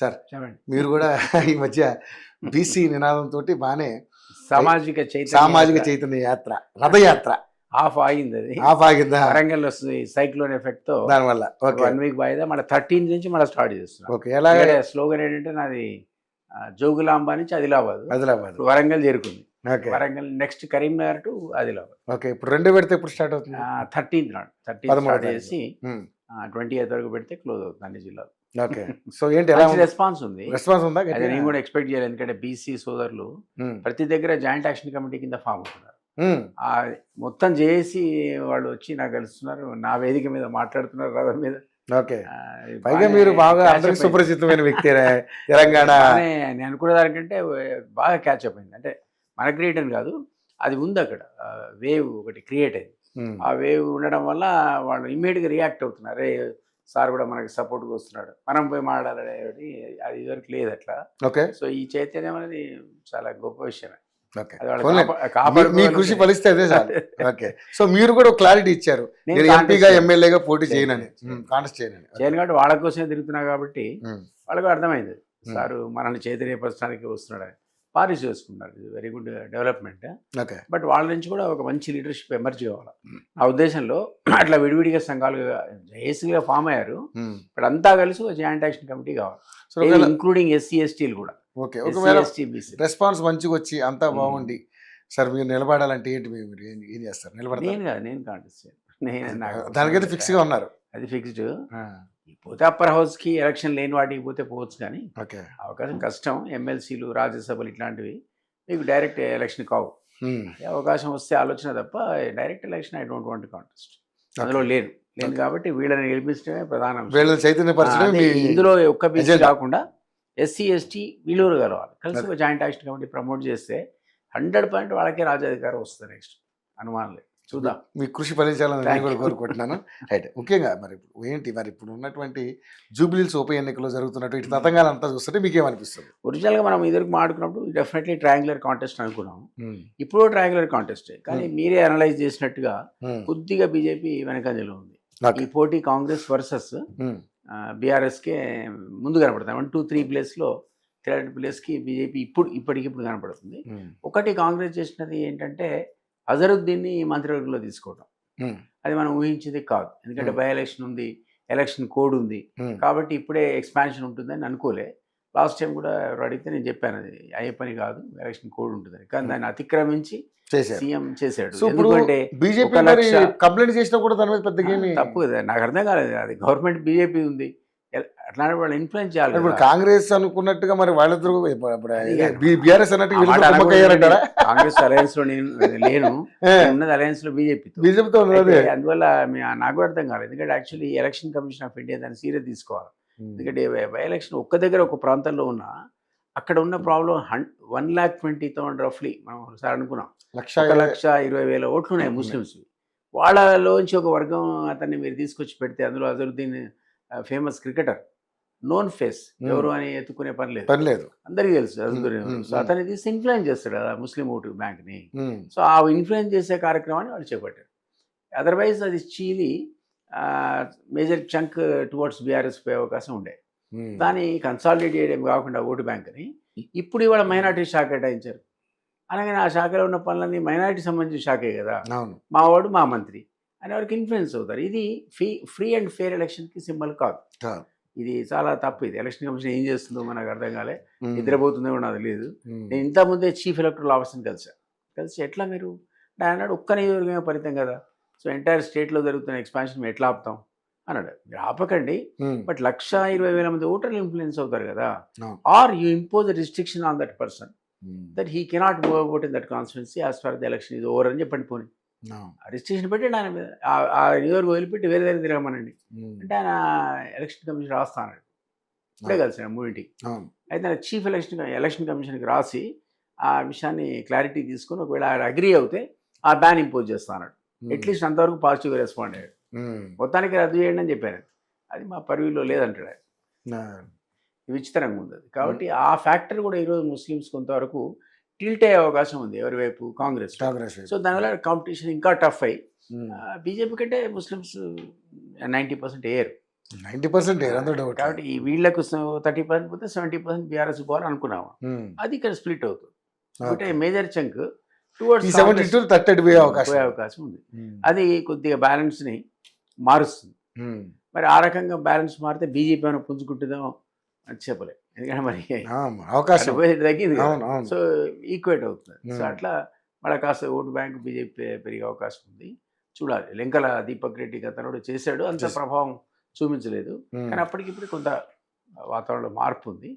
Sir చెప్పండి. మీరు కూడా ఈ మధ్య బీసీ నినాదంతో బాగానే సామాజిక సామాజిక చైతన్య చైతన్య యాత్ర రథయాత్ర ఆఫ్ ఆగింది అది. ఆఫ్ ఆగిందా వరంగల్ వస్తుంది సైక్లోన్ ఎఫెక్ట్ తో దానివల్ల? ఓకే 1 వీక్ వాయిదా మళ్ళీ 13 నుంచి మళ్ళీ స్టార్ట్ చేస్తున్నాం. ఓకే ఎలాగ స్లోగన్ ఏంటంటే నాది జోగులాంబ నుంచి ఆదిలాబాద్, ఆదిలాబాద్ ఇప్పుడు వరంగల్ చేరుకుంది. Okay Warangal next Karimnagar to Adilabad. Okay ఇప్పుడు రెండో పెడితే ఎప్పుడు స్టార్ట్ అవుతుంది? 13th నాడు 13th 13th స్టార్ట్ తారీఖు. చేసి ఉమ్, 20th వరకు పెడితే క్లోజ్ అవుతుంది అన్ని జిల్లాలు. ఓకే సో ఏంటి ఎలా మంచి రెస్పాన్స్ ఉంది. రెస్పాన్స్ ఉందా అది నేను కూడా ఎక్స్పెక్ట్ చేయాలి, ఎందుకంటే బీసీ సోదరులు ఉమ్, ప్రతి దగ్గర జాయింట్ యాక్షన్ కమిటీ కింద ఫామ్ అవుతున్నారు. ఉమ్, ఆ మొత్తం చేసి వాళ్ళు వచ్చి నాకు కలుస్తున్నారు, నా వేదిక మీద మాట్లాడుతున్నారు, రథం మీద. ఓకే ఆ, పైగా బాగానే మీరు బాగా catch up అందరికి అయింది. సుపరిచితమైన వ్యక్తి తెలంగాణ బాగానే నేను అనుకునే దానికంటే బాగా క్యాచ్అప్ అయింది. అంటే మన క్రియేట్ అని కాదు, అది ఉంది అక్కడ వేవ్ ఒకటి క్రియేట్ అయింది. ఉమ్, ఆ వేవ్ ఉండడం వల్ల వాళ్ళు ఇమ్మీడియట్గా రియాక్ట్ అవుతున్నారు. అరే సార్ కూడా మనకి సపోర్ట్గా వస్తున్నాడు, మనం పోయి మాట్లాడాలి, అది ఇదివరకు లేదు అట్లా. ఓకే సో ఈ చైతన్యం అనేది చాలా గొప్ప విషయం. ఓకే అది వాళ్ళు పోన్లే. మీ కృషి ఫలిస్తే అదే చాలు. ఓకే సో మీరు కూడా క్లారిటీ ఇచ్చారు, నేను నేను contest ఎంపీగా చేయను. ఎమ్మెల్యేగా పోటీ చేయనని, చేయను. కాంటెస్ట్ చేయనని. చేయను కాబట్టి వాళ్ళ కోసమే తిరుగుతున్నా కాబట్టి ఉమ్, వాళ్ళకు అర్థమైంది సారు మనల్ని చైతన్యపరచడానికి వస్తున్నాడని. పారిస్ చేసుకున్నారు, ఇది very good development. Okay but వాళ్ళ నుంచి కూడా ఒక మంచి లీడర్షిప్ ఎమర్జ్ కావాలి. ఆ ఉద్దేశంలో అట్లా విడివిడిగా సంఘాలుగా జేఏసీగా ఫామ్ అయ్యారు. ఉమ్, ఇప్పుడు అంతా కలిసి ఒక జాయింట్ యాక్షన్ కమిటీ కావాలి, సో ఒకవేళ ఇంక్లూడింగ్ ఎస్సీ ఎస్టీలు కూడా. ఓకే ఎస్సీ ఒకవేళ ఎస్టీ బీసీ రెస్పాన్స్ మంచిగా వచ్చి అంతా బాగుండి సార్ మీరు నిలబడాలంటే ఏంటి, మీరు ఏం చేస్తారు? నిలబడతారు? నేను కాదు, నేను కాంటెస్ట్ చేయను. నేను నాకు దానికైతే ఫిక్స్ గా ఉన్నారు. అది ఫిక్స్డ్. ఆ, పోతే అప్పర్ హౌస్కి ఎలక్షన్ లేని వాటికి పోతే పోవచ్చు, కానీ ఓకే అవకాశం కష్టం. ఎమ్మెల్సీలు రాజ్యసభలు ఇట్లాంటివి మీకు డైరెక్ట్ ఎలక్షన్ కావు. ఉమ్, అదే అవకాశం వస్తే ఆలోచన తప్ప direct election I don't want contest. అందులో లేను కాబట్టి వీళ్ళని గెలిపించడమే ప్రధాన అంశం. వీళ్ళని చైతన్యపరచడం అదే మీ ఇందులో ఒక్క బీసీ agenda. కాకుండా ఎస్సీ ఎస్టీ వీళ్ళు కలవాలి, కలిసి ఒక జాయింట్ యాక్షన్ కమిటీ ప్రమోట్ చేస్తే 100% వాళ్ళకే రాజ్యాధికారం వస్తుంది. నెక్స్ట్ అనుమానం లేదు, చూద్దాం. మీ కృషి ఫలించాలని నేను Thank కూడా you. కోరుకుంటున్నాను. రైట్ ముఖ్యంగా మరి ఇప్పుడు ఏంటి మరి ఇప్పుడు ఉన్నటువంటి జూబ్లీహిల్స్ ఉప ఎన్నికలో జరుగుతున్నట్టు ఇటు తతంగాలు అంతా చూస్తుంటే మీకేమనిపిస్తుంది? ఒరిజినల్గా మనం ఇద్దరికి మాట్లాడుకున్నప్పుడు డెఫినెట్లీ ట్రయాంగులర్ కాంటెస్ట్ అనుకున్నాం. ఉమ్, ఇప్పుడు ట్రయాంగులర్ కాంటెస్టే, కానీ మీరే అనలైజ్ చేసినట్టుగా ఉమ్, కొద్దిగా బీజేపీ వెనకంజలో ఉంది. ఓకే. ఈ పోటీ కాంగ్రెస్ వర్సెస్ ఉమ్, బీఆర్ఎస్కే ముందు కనపడుతుంది. 1, 2, 3 ప్లేస్లో థర్డ్ ప్లేస్కి బీజేపీ ఇప్పటికిప్పుడు కనపడుతుంది. ఉమ్, ఒకటి కాంగ్రెస్ చేసినది ఏంటంటే అజరుద్దీన్ని మంత్రివర్గంలో తీసుకోవడం. ఉమ్, అది మనం ఊహించేది కాదు, ఎందుకంటే బై ఎలక్షన్ ఉంది, ఎలక్షన్ కోడ్ ఉంది, ఉమ్, కాబట్టి ఇప్పుడే ఎక్స్పాన్షన్ ఉంటుందని అనుకోలే. లాస్ట్ టైం కూడా ఎవరు అడిగితే నేను చెప్పాను అది అయ్యే పని కాదు, ఎలక్షన్ కోడ్ ఉంటుందని. కానీ దాన్ని అతిక్రమించి చేశారు. సీఎం చేశాడు. సో ఇప్పుడు ఎందుకంటే బీజేపీ 1,00,000 కంప్లైంట్ చేసినా కూడా దాని మీద పెద్దగా ఏమి తప్పు కదా, నాకు అర్థం కాలేదు. అది గవర్నమెంట్ బీజేపీ ఉంది, అట్లాంటి వాళ్ళు ఇన్ఫ్లుయెన్స్ చేయాలి ఇప్పుడు కదా. కాంగ్రెస్ అనుకున్నట్టుగా మరి వాళ్ళిద్దరు అది కాదు. బీఆర్ఎస్ అన్నట్టు ఆ మాట వీళ్ళిద్దరు అనకూడదు. కుమ్మక్కయ్యారంటారా? కాంగ్రెస్ అలయన్స్ లో నేను లేను, నేను ఉన్నది అలయన్స్ లో బీజేపీతో. బీజేపీతో ఉన్నది. అందువల్ల నాకు కూడా అర్థం కాలేదు, ఎందుకంటే actually election commission of India దాన్ని సీరియస్ తీసుకోవాలి. ఎందుకంటే బై ఎలక్షన్ ఒక్క దగ్గర ఒక ప్రాంతంలో ఉన్న అక్కడ ఉన్న ప్రాబ్లం 1,20,000 రఫ్లీ మనం ఒకసారి అనుకున్నాం. 1,20,000 ఓట్లు ఉన్నాయి ముస్లిమ్స్. వాళ్ళలోంచి ఒక వర్గం అతన్ని మీరు తీసుకొచ్చి పెడితే అందులో Azharuddin famous cricketer, known face, ఎవరు అని ఎత్తుకునే పని లేదు, పర్లేదు. అందరికీ తెలుసు అజరుద్దీన్. సో అతన్ని తీసి ఇన్ఫ్లుయెన్స్ చేస్తాడు కదా ముస్లిం ఓటు బ్యాంక్ని. ఉమ్, సో ఆ ఇన్ఫ్లుయెన్స్ చేసే కార్యక్రమాన్ని వాళ్ళు చేపట్టారు. అదర్వైజ్ అది చీలి మేజర్ చంక్ టువర్డ్స్ బీఆర్ఎస్ పోయే అవకాశం ఉండే. ఉమ్, దాన్ని కన్సాలిడేట్ చేయడం కాకుండా ఓటు బ్యాంక్ని ఇప్పుడు ఇవాళ మైనార్టీ శాఖ కేటాయించారు. అనగానే ఆ శాఖలో ఉన్న పనులన్నీ మైనార్టీ సంబంధించిన శాఖే కదా, అవును. మా వాడు మా మంత్రి అనే వారికి ఇన్ఫ్లుయెన్స్ అవుతారు. ఇది ఫ్రీ అండ్ ఫెయిర్ ఎలక్షన్కి సింబల్ కాదు. కాదు. ఇది చాలా తప్పు. ఇది ఎలక్షన్ కమిషన్ ఏం చేస్తుందో మనకు అర్థం కాలే, ఉమ్, నిద్రపోతుందో కూడా నాకు తెలియదు. ఉమ్, నేను ఇంతకుముందే చీఫ్ ఎలక్టరల్ ఆఫీసర్ని కలిసి ఎట్లా మీరు ఆయన అన్నాడు, ఒక్క నియోజకవర్గమే పరితం కదా, సో ఎంటైర్ స్టేట్లో జరుగుతున్న ఎక్స్పాన్షన్ మేము ఎట్లా ఆపుతాం అన్నాడు. మీరు ఆపకండి, ఉమ్, బట్ 1,20,000 మంది ఓటర్లు ఇన్ఫ్లుయెన్స్ అవుతారు కదా, అవును. Are you impose restriction on that person um, that he cannot move about in that constituency as far the election ఇది ఓవర్ అని చెప్పండి. పోనీ అవును. రిస్ట్రిక్షన్ పెట్టండి ఆయన మీద, ఆ నియోజకవర్గం వదిలిపెట్టి వేరే దగ్గర తిరగమనండి ఉమ్, అంటే ఆయన ఎలక్షన్ కమిషన్ రాస్తా అన్నాడు. ఇప్పుడే కలిసాను మూడింటికి. అవును. అయితే ఆయన చీఫ్ ఎలక్షన్ కమిషన్కి రాసి ఆ విషయాన్ని క్లారిటీ తీసుకొని ఒకవేళ ఆయన అగ్రీ అవుతే ఆ బ్యాన్ ఇంపోజ్ చేస్తా అన్నాడు. అట్లీస్ట్ అంతవరకు పాజిటివ్గా రెస్పాండ్ అయ్యాడు. ఉమ్, మొత్తానికి రద్దు చేయండి అని చెప్పాను. అది మా పరివిలో లేదంటాడు ఆయన. ఆ, విచిత్రంగా ఉంది అది. కాబట్టి ఆ ఫ్యాక్టర్ కూడా ఈరోజు ముస్లిమ్స్ కొంతవరకు టిల్ట్ అయ్యే అవకాశం ఉంది, ఎవరి వైపు, కాంగ్రెస్. కాంగ్రెస్ వైపు. సో దానివల్ల కాంపిటీషన్ ఇంకా టఫ్ అయ్యి ఉమ్, బీజేపీ కంటే ముస్లిమ్స్ 90% అయ్యారు. 90% ఏదంతా డౌట్. కాబట్టి ఈ వీళ్ళకు 30% పోతే 70% బీఆర్ఎస్ పోవాలని అనుకున్నాము. అది ఇక్కడ స్ప్లిట్ అవుతుంది. అంటే మేజర్ చంక్ ఈ టువర్డ్స్ 72 30 పోయే అవకాశం. పోయే అవకాశం ఉంది. అది కొద్దిగా బ్యాలెన్స్ని మారుస్తుంది. మరి ఆ రకంగా బ్యాలెన్స్ మారితే బీజేపీ ఏమైనా పుంజుకుంటుందో అని చెప్పలేదు. ఎందుకంటే మరి అవకాశం తగ్గింది కదా. అవును అవును సో ఈక్వేట్ అవుతుంది. సో అట్లా మళ్ళీ కాస్త ఓటు బ్యాంక్ బీజేపీ పెరిగే అవకాశం ఉంది. చూడాలి. లెంకల దీపక్ రెడ్డి గతంలో చేశాడు, అంత ప్రభావం చూపించలేదు. కానీ అప్పటికిప్పుడు కొంత వాతావరణంలో మార్పు ఉంది.